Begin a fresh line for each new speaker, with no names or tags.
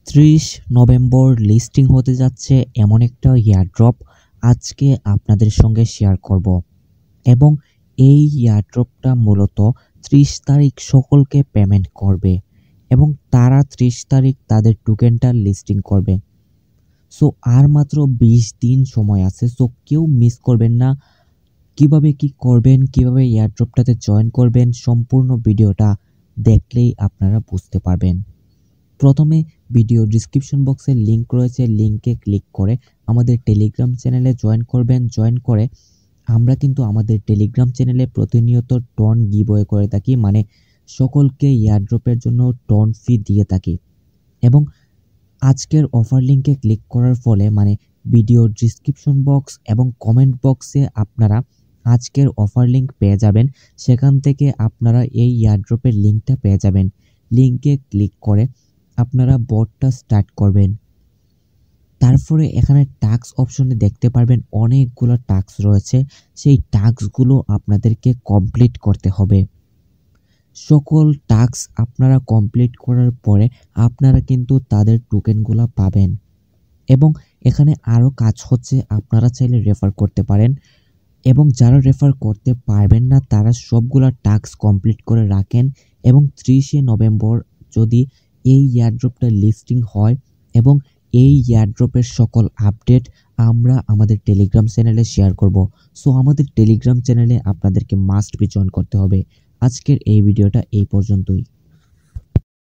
30 November listing হতে যাচ্ছে এমন একটা এয়ারড্রপ আজকে আপনাদের সঙ্গে শেয়ার করব এবং এই এয়ারড্রপটা মূলত 30 তারিখ সকলকে পেমেন্ট করবে এবং তারা 30 তারিখ তাদের টোকেনটা লিস্টিং করবে। সো আর মাত্র 20 দিন সময় আছে। সো কেউ মিস করবেন না। কিভাবে কি করবেন, কিভাবে এয়ারড্রপটাতে জয়েন করবেন, সম্পূর্ণ ভিডিওটা দেখলেই আপনারা বুঝতে পারবেন। প্রথমে ভিডিও ডিসক্রিপশন বক্সে লিংক রয়েছে, লিংকে ক্লিক করে আমাদের টেলিগ্রাম চ্যানেলে জয়েন করবেন। জয়েন করে আমরা কিন্তু আমাদের টেলিগ্রাম চ্যানেলে প্রতিনিয়ত টন গিভওয়ে করে থাকি, মানে সকলকে এয়ারড্রপের জন্য টন ফি দিয়ে থাকি। এবং আজকের অফার লিংকে ক্লিক করার ফলে মানে ভিডিও ডিসক্রিপশন বক্স এবং কমেন্ট বক্সে আপনারা আজকের অফার লিংক পেয়ে যাবেন। সেখান থেকে আপনারা এই এয়ারড্রপের লিংকটা পেয়ে যাবেন। লিংকে ক্লিক করে আপনারা বটটা স্টার্ট করবেন। তারপরে এখানে টাস্ক অপশনে দেখতে পারবেন অনেকগুলো টাস্ক রয়েছে। সেই টাস্কগুলো আপনাদেরকে কমপ্লিট করতে হবে। সকল টাস্ক আপনারা কমপ্লিট করার পরে আপনারা কিন্তু তাদের টোকেনগুলো পাবেন। এবং এখানে আরও কাজ হচ্ছে, আপনারা চাইলে রেফার করতে পারেন এবং যারা রেফার করতে পারবেন না তারা সবগুলা টাস্ক কমপ্লিট করে রাখেন এবং 30 নভেম্বর যদি এই এয়ারড্রপটা লিস্টিং হয় এবং এই এয়ারড্রপের সকল আপডেট আমরা আমাদের টেলিগ্রাম চ্যানেলে শেয়ার করব। সো আমাদের টেলিগ্রাম চ্যানেলে আপনাদেরকে মাস্ট বি জয়েন করতে হবে। আজকের এই ভিডিওটা এই পর্যন্তই।